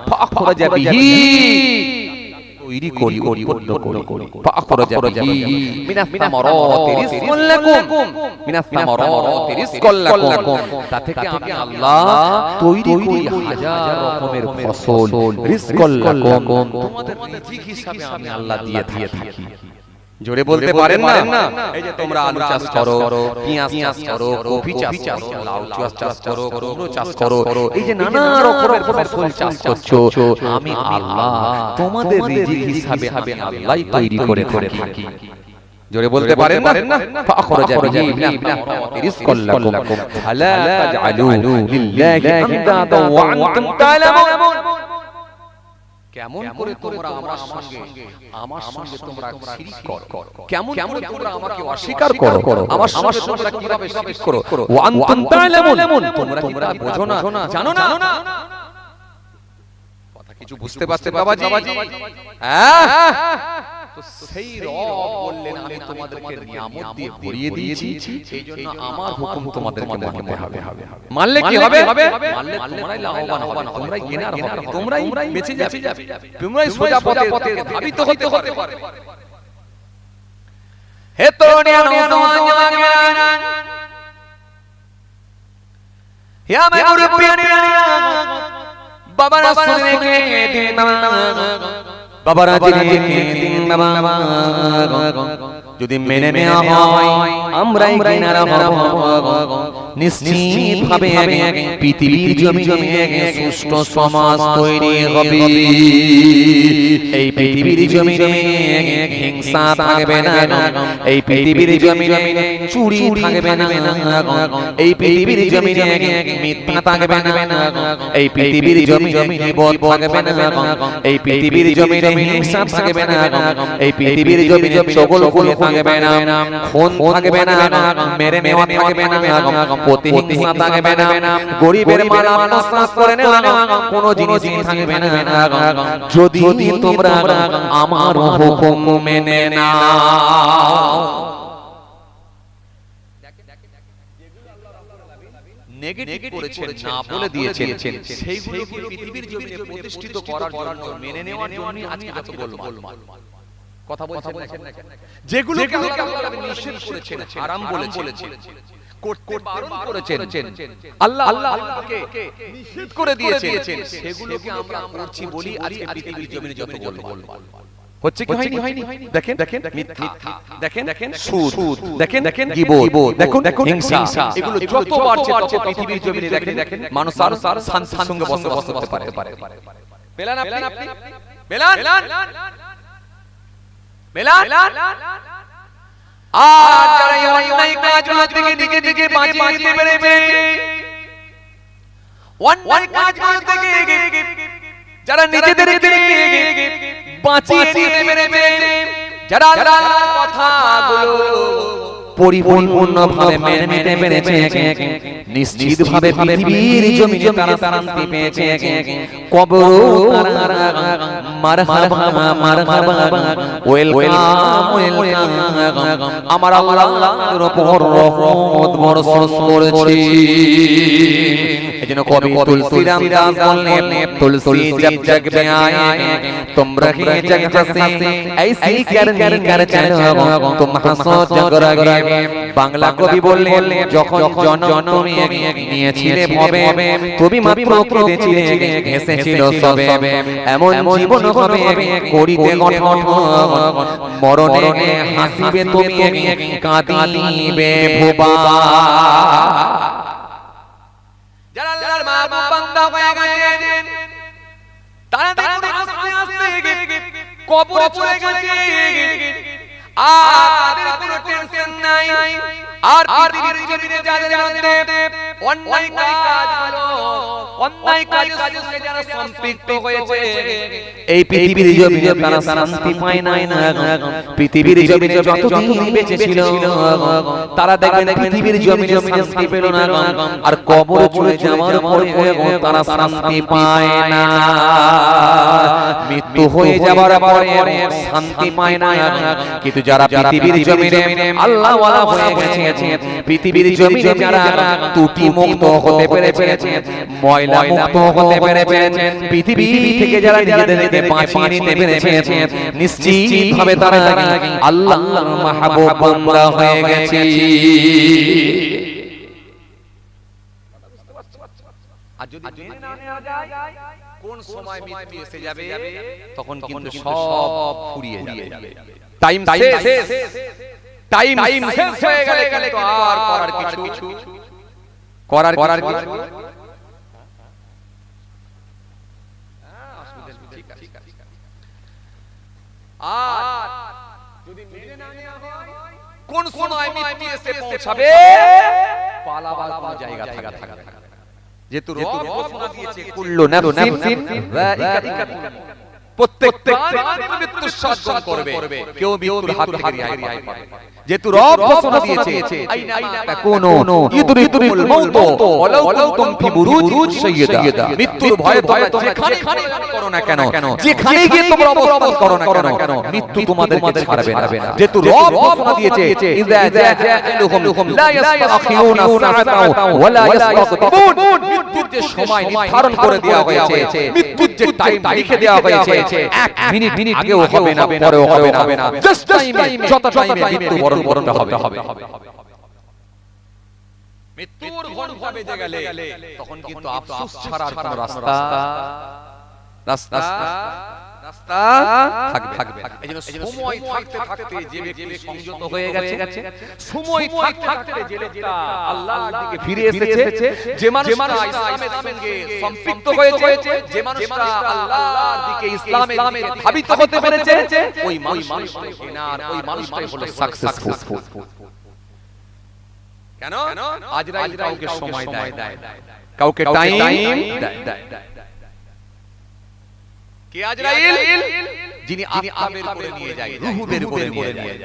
ফাখরাজা বিহি, তৈরি করি, ফাখরাজা বিহি মিনাস সামারাতি রিজকান লাকুম, মিনাস সামারাতি রিজকান লাকুম। তা থেকে আমি আল্লাহ তৈরি করি হাজার রকমের ফসল, রিজকান লাকুম, তোমাদের রিজিক হিসাবে আমি আল্লাহ দিয়ে থাকি। জোরে বলতে পারেন না? এই যে তোমরা আলু চাষ করো, পেঁয়াজ চাষ করো, কফি চাষ করো, লাউ চাষ করো, কুমড়ো চাষ করো, এই যে নানা রকমের ফসল চাষ করছো, আমি আল্লাহ তোমাদের রিজিক হিসাবে আমি আল্লাহই তৈরি করে থাকি। জোরে বলতে পারেন না? ফাখরাজা বিহি মিনাস রিজকান লাকুম ফালা তাজআলু লিল্লাহি আনদাদা ওয়া আনতুম তা'লামুন। কেমন করে তোমরা আমার সঙ্গে তোমরা শিরক করো? কেমন করে তোমরা আমাকে অস্বীকার করো? আমার সঙ্গে তোমরা কিভাবে শিরক করো? ওয়া আনতুম তা'লামুন, তোমরা বোঝো না, জানো না? কথা কিছু বুঝতে পারছে বাবাজি? হ্যাঁ, তো সেই রব বললেন আমি তোমাদেরকে নিয়ামত দিয়ে ভরিয়ে দিয়েছি, এইজন্য আমার হুকুম তোমাদেরকে মানতে হবে। মানলে কি হবে? মানলে তোমরাই লাভবান হবে, তোমরাই গেনার হবে, তোমরাই বেঁচে যাবে, তোমরাই সোজা পথে ধাবিত হতে পারবে। হে তরুণী নওজওয়ান জওয়ান, হে আমার মুরব্বিয়ানি, বাবারা শুনে কে দিন বাবারা জেনে দিন বাবা, যদি মেনে নেওয়া হয় আমরাই গেনার হব। নিশ্চিত ভাবে পৃথিবীর জমিনে সুষ্ঠু সমাজ তৈরি হবে। এই পৃথিবীর জমিনে হিংসা থাকবে না, এই পৃথিবীর জমিনে চুরি থাকবে না, এই পৃথিবীর জমিনে মিথ্যা থাকবে না, এই পৃথিবীর জমিনে বদ থাকবে না, এই পৃথিবীর জমিনে হিংসা থাকবে না, এই পৃথিবীর জমিনে চগলখুলি থাকবে না, খুন থাকবে না, মেরে নেওয়া থাকবে না, প্রতিহিংসা থাকবে না, গরিবের মাল আত্মসাৎ করে নেওয়া, কোনো জিনিসই থাকবে না যদি তোমরা আমার হুকুম মেনে নাও। নেগেটিভ করেছেন না বলে দিয়েছেন, সেইগুলোকে পৃথিবীর জমিনে প্রতিষ্ঠিত করার জন্য মেনে নেওয়ার জন্য আজকে যত গোলমাল। কথা বলছেন না, যেগুলোকে আল্লাহ নিষেধ করেছেন, হারাম বলেছেন, করতে বারণ করেছেন, আল্লাহ আল্লাহকে নিষেধ করে দিয়েছেন, সেগুলোকে আমরা করছি বলি আজকে পৃথিবীর জমিনে যত গোলমাল হচ্ছে। কি হয়নি? দেখেন মিথ্যা, দেখেন সুদ, দেখেন গীবত, দেখুন হিংসা, এগুলো যত বাড়ছে তত পৃথিবীর জমিনে দেখেন মানুষ আর শান্তির সঙ্গে বসবাস করতে পারে। পেলেন আপনি? আর যারা এই অন্যায় কাজগুলো থেকে নিজেকে বাঁচিয়ে নিতে পেরেছে, অন্যায় কাজগুলো থেকে যারা নিজেদেরকে বাঁচিয়ে নিতে পেরেছে, যারা আল্লাহর কথাগুলো পরিপূর্ণভাবে মেনে নিতে পেরেছে, নিশ্চিতভাবে পৃথিবীর জমিনে তারা শান্তি পেয়েছে। কবরও তারা মারহাবা মারহাবা, ওয়েলকাম ওয়েলকাম, আমার আল্লাহর উপর রহমত বর্ষণ করেছে। এজন্য কবি তুলসীরাম দাস বললেন, তুলসী জব জগ মে আয়ে তুম রহে জগ হসে, ऐसी करनी कर चलो तुम हंसो जग रगे। বাংলা কবি বললেন, যখন জন্ম নিয়েছিলে ভবে, তুমি মাত্র কেঁদেছিলে হেসেছিল সবে, এমন জীবন হবে করিতে গঠন, মরণে হাসিবে তুমি কাঁদিবে ভোবা। যারা আল্লাহর মাহবুব বান্দা হয়ে গেছেন, তারা দেখুন আস্তে আস্তে কবরে চলে গেছে, আর তাদের কোনো টেনশন নাই। আর পৃথিবীর জমিনে যাদের মধ্যে অন্যায় কাজের সঙ্গে যারা সম্পৃক্ত হয়েছে, এই পৃথিবীর জমিনে তারা শান্তি পায় না। পৃথিবীর জমিনে যতদিন বেঁচে ছিল তারা দেখবেন পৃথিবীর জমিনে শান্তি পেল না, আর কবরে চলে যাওয়ার পরে তারা শান্তি পায় না। মৃত্যু হয়ে যাবার পরে শান্তি পায় না। কিন্তু যারা পৃথিবীর জমিনে আল্লাহ ওয়ালা হয়ে গেছে, পৃথিবীর জমিনে যারা ত্রুটি মুক্ত হতে পেরেছে, ময়লা মুক্ত হতে পেরেছে, পৃথিবী থেকে যারা নিজেদেরকে বাঁচিয়ে নিতে পেরেছে, নিশ্চিতভাবে তারা আল্লাহর মাহবুব বান্দা হয়ে গেছে। আর যদি মেনে না নেওয়া যায়, কোন সময় মৃত্যু এসে যাবে তখন কিন্তু সব ফুরিয়ে যাবে। টাইম শেষ হয়ে গেলে কিন্তু আর করার কিছু আর যদি মেনে না নেওয়া হয়, কোন সময় মৃত্যু এসে পৌঁছাবে, পালাবার কোনো জায়গা থাকবে না। যেহেতু রব ঘোষণা দিয়েছে কুল্লু নাফসিন যায়িকাতুল মউত, প্রত্যেক প্রাণ মৃত্যুর স্বাদ করবে, কেউ মৃত্যুর হাত থেকে রেহাই পাবে না। যেহেতু রব ঘোষণা দিয়েছে আইনা তাকুনু ইদরিকুল মাউত ওয়ালাউ কুনতুম ফি বুরুজ সাইয়্যিদা, মৃত্যুর ভয়ে তোমরা যেখানে করো না কেন, যেখানে গিয়ে তোমরা অবস্থান করো না কেন, মৃত্যু তোমাদেরকে ছাড়বে না। যেহেতু রব ঘোষণা দিয়েছে ইযা জাআলুহুম লা ইস্তাখিরুনা সাআতাও ওয়ালা ইস্তাকদিমুন, মৃত্যুর যে সময় নির্ধারণ করে দেওয়া হয়েছে, মৃত্যুর যে টাইম লিখে দেওয়া হয়েছে, এক মিনিট আগেও হবে না, পরেও হবে না, জাস্ট টাইমে, যত টাইমে মৃত্যু বরণ করতে হবে। মৃত্যুর ঘণ্টা বেজে গেলে তখন কিন্তু আফসোস ছাড়ার কোনো রাস্তা থাকবে। এজন্য সময় থাকতে থাকতে যে ব্যক্তি সংযত হয়ে গেছে, সময় থাকতে যে লোকটা আল্লাহর দিকে ফিরে এসেছে, যে মানুষটা ইসলামের সঙ্গে সম্পৃক্ত হয়েছে, যে মানুষটা আল্লাহর দিকে ইসলামের দিকে ধাবিত হতে পেরেছে, ওই মানুষটাই কেনার, ওই মানুষটাই হলো সাকসেসফুল। কেন? আজরাইল কাউকে সময় দেয়, কাউকে টাইম দেয়। কে আজরাইল? যিনি আত্মা বের করে নিয়ে যায়, রূহ বের করে নিয়ে যায়।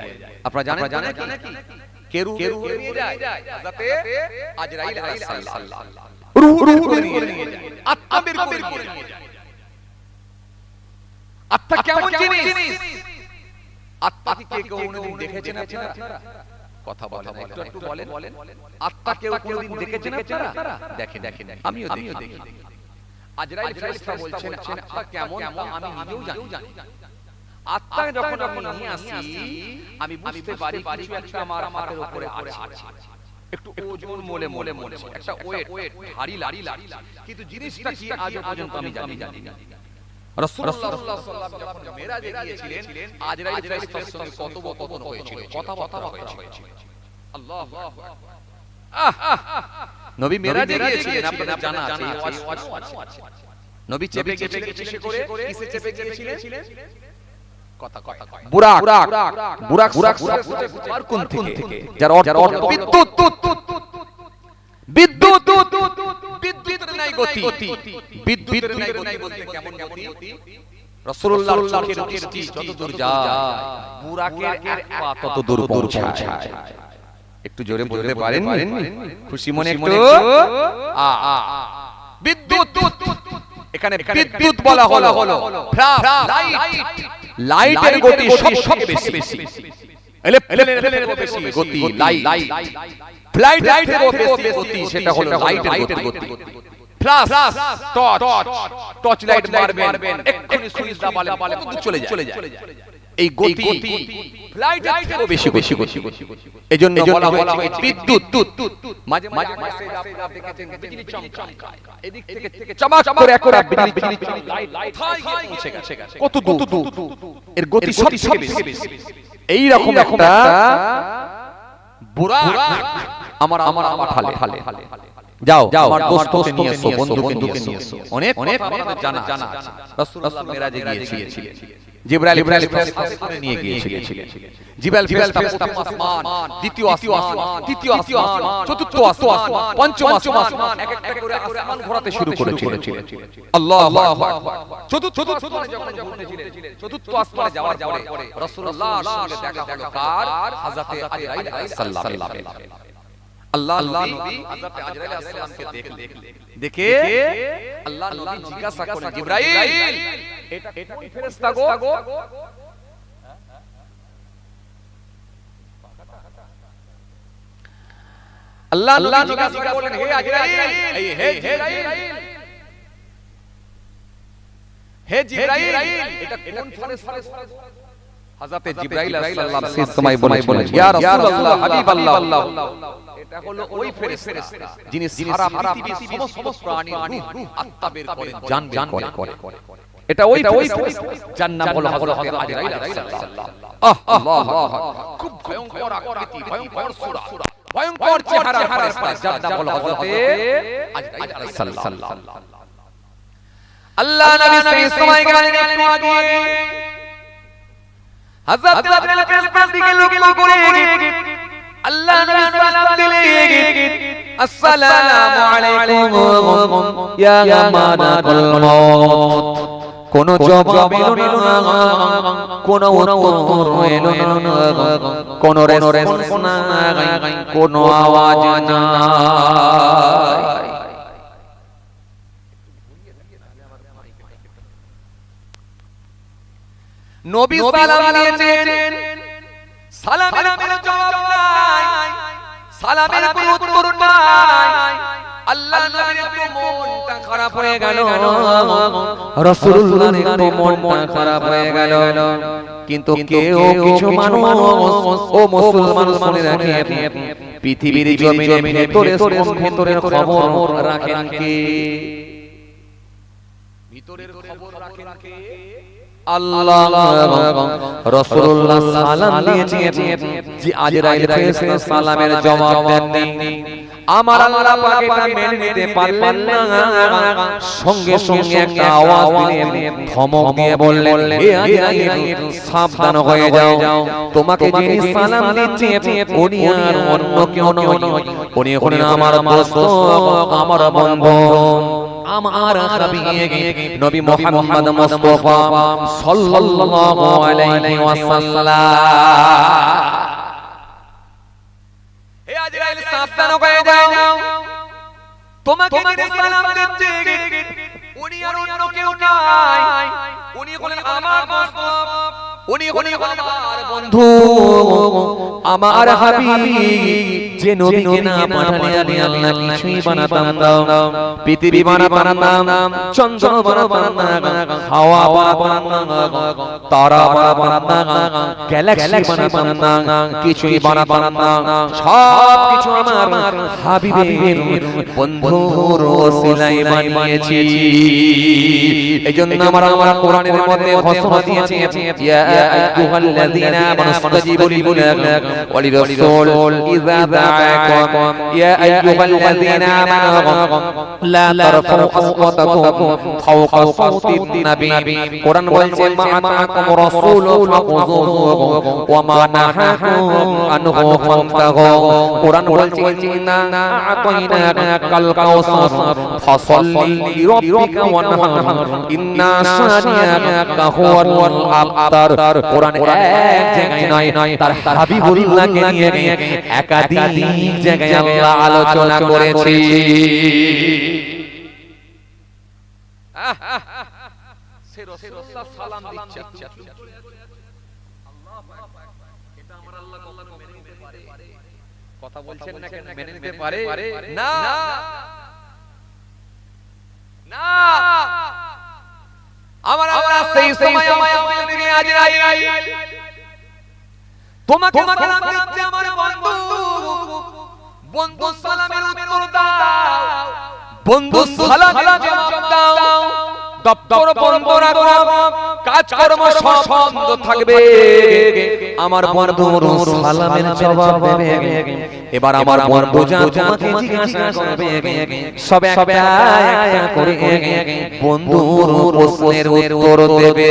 আপনারা জানেন কি? কেরু করে নিয়ে যায় হযরতে আজরাইল আলাইহিস সালাম রূহ করে নিয়ে যায় আত্মা বের করে নিয়ে যায় আত্মা কেমন জিনিস আত্মা কি কেউ কোনোদিন দেখেছেন আপনারা কথা বলেন একটু বলেন আত্মা কেউ কোনোদিন দেখেছেন আপনারা দেখেন আমিও দেখি আজরাইল ফেরেশতা বলছেন আত্মা কেমন আমি নিজেও জানি আত্মা যখন আমি নিয়ে আসি আমি বুঝতে পারি কিছু একটা আমার হাতের উপরে আছে একটু ওজন মনে একটা ওয়েট ভারী লাড়ি কিন্তু জিনিসটা কি আজ পর্যন্ত আমি জানি না রাসূলুল্লাহ সাল্লাল্লাহু আলাইহি ওয়াসাল্লাম যখন মেরাজে গিয়েছিলেন আজরাইল ফেরেশতার সঙ্গে কথোপকথন হয়েছিল কথাবার্তা হয়েছিল আল্লাহু আকবার নবী মেরাজে গিয়েছিলেন আপনাদের জানা আছে নবী চেপে কিসে করে কিসে চেপে গিয়েছিলেন কথা বুরাক আর কোন থেকে যার অর্থ বিদ্যুতের নাই গতি বিদ্যুতের নাই গতি কেমন গতি রাসূলুল্লাহর চোখের দৃষ্টি যতদূর যায় বুরাকের এক পা ততদূর পৌঁছায় একটু জোরে বলতে পারেন খুশি মনে একটু বিদ্যুৎ এখানে বিদ্যুৎ বলা হলো লাইটের গতি সবচেয়ে বেশি ইলেকট্রনের বেশি গতি লাইট ফ্লাইটের বেশি গতি সেটা হলো লাইটের গতি প্লাস টর্চ লাইট মারবেন এক্ষুনি সুইচ দাবালে কত চলে যায় এই গতি ফ্লাইটের থেকেও বেশি গতি এজন্য বলা হয় বিদ্যুৎ মাঝে আপনারা দেখেছেন বিজলি চমকায় এদিক থেকে চমক করে একটা বিজলি লাইট পৌঁছে গেছে কত দূর এর গতি সবচেয়ে বেশি এই রকম একটা বুড়া আমার ঠালে যাও আমার দোস্তকে নিয়ে এসো বন্ধুকে নিয়ে এসো অনেক আমাদের জানা আছে রাসূলুল্লাহ মেরাজে গিয়েছিলেন জিবরাইল ফেরেশতা নিয়ে গিয়েছিলেন জিবরাইল ফেরেশতা আসমান দ্বিতীয় আসমান তৃতীয় আসমান চতুর্থ আসমান পঞ্চম আসমান এক এক করে আসমান ঘোরাতে শুরু করেছিলেন আল্লাহু আকবার চতুর্থ আসমানে যখন ঘুরতেছিলেন চতুর্থ আসমানে যাওয়ার পরে রাসূলুল্লাহর সঙ্গে দেখা হলো কার হযরতে আজরাইল আলাইহিস সালাম আল্লাহ নবী হযরত আজরাইল আলাইহিস সালামকে দেখে আল্লাহ নবী জিজ্ঞাসা করেন জিবরাইল এটা কোন ফেরেশতা গো আল্লাহ নবী জিজ্ঞাসা করলেন হে আজরাইল হে জিবরাইল এটা কোন ফেরেশতা হযরত জিবরাইল আলাইহিস সালাম সেই সময় বলেন ইয়া রাসূলুল্লাহ হাবিবাল্লাহ এটা হলো ওই ফেরেশতা যিনি সারা পৃথিবীর সমস্ত প্রাণীর রূহ আত্মা বের করেন জান করে এটা ওই যার নাম হলো হযরত আজরাইল আলাইহিস সালাম আল্লাহু খুব ভয়ঙ্কর আকৃতি ভয়ঙ্কর সূরা ভয়ঙ্কর চেহারা ফেরেশতা যার নাম হলো হযরত আজরাইল আলাইহিস সালাম আল্লাহ নবী সেই সময় গেলেন একটু আগে হযরত আজরাইল ফেরেশতার দিকে লক্ষ্য করে আল্লাহ নবী সালাম দিলেন আসসালামু আলাইকুম ইয়া মালাকুল মউত কোন জবাব এলো না কোন উত্তর এলো না কোন রেসপন্স নাই কোন আওয়াজ নাই নবী সালাম দিয়েছেন সালামের কোনো জবাব নাই সালামের কোনো উত্তর নাই আল্লাহ নবীর একটু মনটা খারাপ হয়ে গেল রাসূলুল্লাহর একটু মনটা খারাপ হয়ে গেল কিন্তু কেউ কিছু মানুষ ও মুসলমান শুনে রাখেন পৃথিবীর জমিনে ভিতরের খবর রাখেন কে ভিতরের খবর রাখেন কে আল্লাহ রাসূলুল্লাহ সালাম দিয়েছেন যে আজরাইল ফেরেশতা সালামের জবাব দেননি আমার আল্লাহ পাক এটা মেনে নিতে পারলেন না সঙ্গে সঙ্গে একটা আওয়াজ দিলেন ধমক দিয়ে বললেন হে আজরাইল সাবধান হয়ে যাও তোমাকে যিনি সালাম দিচ্ছে উনি আর অন্য কেউ নয় উনি হলেন আমার দোস্ত আমার বন্ধু আমার হাবিব নবী মুহাম্মদ মুস্তাফা সাল্লাল্লাহু আলাইহি ওয়াসাল্লাম সাবধান হয়ে যাও, তোমাকে যিনি সালাম দিচ্ছে উনি আর অন্য কেউ নয়, উনি হলেন আমার দোস্ত, উনি হলেন আমার বন্ধু, আমার হাবিব যে নবীকে না পাঠালে আমি আল্লাহ কিছুই বানাতাম না, পৃথিবী বানাতাম না, চন্দ্র বানাতাম না, হাওয়া বানাতাম না, তারা বানাতাম না, গ্যালাক্সি বানাতাম না, কিছুই বানাতাম না, সব কিছু আমার হাবিবের বন্ধুর ওসিলায় বানিয়েছি। এজন্য আমরা কোরআনের মধ্যে ঘোষণা দিয়েছি, ইয়া আইয়ুহাল্লাযীনা আমানু ইসতাজিবু লিল্লাহি ওয়া লির-রাসূল ইযা দাআকুম, ইয়া আইয়ুহাল্লাযীনা আমানু লা তারফাউ আসওয়াতাকুম ফাওকা সাওতিন নাবী। কোরআন বলছে মা আতাকুম রাসূলু ফাখুযুহু ওয়া মা নাহাকুম আনহু ফান্তাহু। কোরআন বলছে ইন্না আ'তাইনাকাল কাউসার ফাসাল্লি লিরাব্বিকা ওয়ানহার ইন্না শানিয়াকা হুয়াল আবতার। কোরআন এক জায়গায় নয়, তার হাবিবুল্লাহকে নিয়ে একাধিক জায়গায় আল্লাহ আলোচনা করেছে। সে রাসূলুল্লাহ সালাম দিচ্ছে, আল্লাহু আকবার, এটা আমার আল্লাহ কখনো মেনে নিতে পারে? কথা বলছেন না কেন? মেনে নিতে পারে না, না। আমার আল্লাহ সেই সময় আমাকে নিয়ে আজ তোমাকে সালাম দিচ্ছে আমার বন্ধু, বন্ধু সালামের উত্তর দাও, বন্ধু সালামের জবাব দাও। দপ্তর বন্ধ রাখো, কাজকর্ম সব বন্ধ থাকবে, আমার বন্ধুর সালামের জবাব দেবে। এবার আমার বন্ধু যা তোমাকে জিজ্ঞাসা করবে সব একটা একটা করে বন্ধুর প্রশ্নের উত্তর দেবে।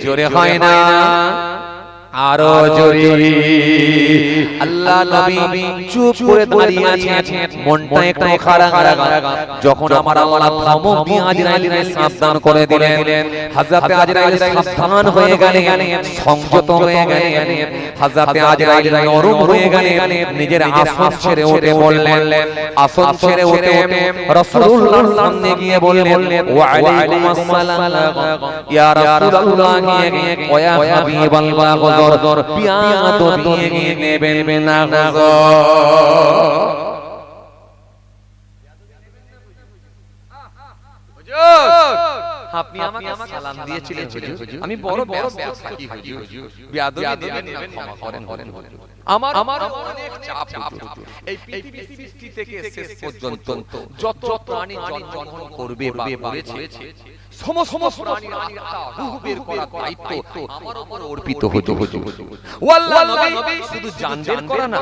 জোরে হয় না, আরো জোরে। আল্লাহ নবী চুপ করে দাঁড়িয়ে আছেন, মনটা একটু খারাপ। যখন আমার আল্লাহ ধমক দিয়ে আজরাইলকে সাবধান করে দিলেন, হযরতে আজরাইল সাবধান হয়ে গেলেন, সংযত হয়ে গেলেন। হযরতে আজরাইল নরম হয়ে গেলেন, নিজের আসন ছেড়ে উঠে বললেন, আসন ছেড়ে উঠে রাসূলুল্লাহর সামনে গিয়ে বললেন, ওয়া আলাইকুম আসসালাম ইয়া রাসূলুল্লাহ ওয়া ইয়া হাবিবাল্লাহ, বিয়াদবি নেবেন না গো। আপনি আমাকে সালাম দিয়েছিলেন হুজুর, আমি বড় ব্যস্ত থাকি হুজুর, বিয়াদবি নেবেন না, ক্ষমা করেন। আমার অনেক চাপ হুজুর। এই পৃথিবী সৃষ্টি থেকে শেষ পর্যন্ত যত প্রাণী জন্ম করবে বা করেছে সমস্ত প্রাণীর আত্মা রূহ বের করার দায়িত্ব আমার উপর অর্পিত হুজুর। ও আল্লাহ নবী শুধু জান বের করা না,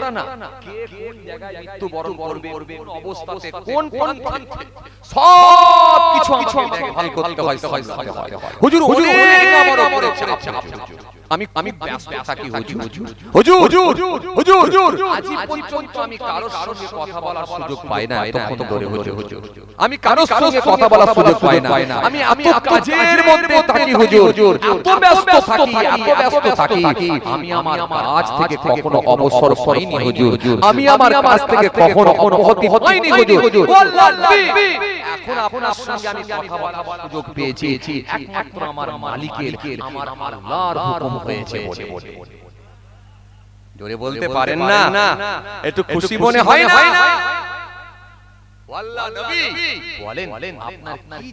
কে কোন জায়গায় মৃত্যুবরণ করবে, কোন অবস্থাতে, কোন প্রান্তে, সব কিছু আমাকে দেখভাল করতে হয়, সামলাতে হয় হুজুর। অনেক আমার উপরে চাপ। আমি ব্যস্ত থাকি হুজুর। আজ পর্যন্ত আমি কারোর সঙ্গে কথা বলার সুযোগ পাই না, তখন ধরে হুজুর আমি কারোর সঙ্গে কথা বলার সুযোগ পাই না। আমি এত কাজের মধ্যে থাকি হুজুর, এত ব্যস্ত থাকি, আমি আমার কাজ থেকে কখনো অবসর পাইনি হুজুর, আমি আমার কাজ থেকে কখনো অব্যাহতি পাইনি হুজুর। এখন আপনার সঙ্গে আমি কথা বলার সুযোগ পেয়েছি একমাত্র আমার মালিকের, আমার আল্লাহর হুকুম হয়েছে বলে। জোরে বলতে পারেন না? একটু খুশি মনে হয় না? আল্লাহ নবী বলেন, আপনার কি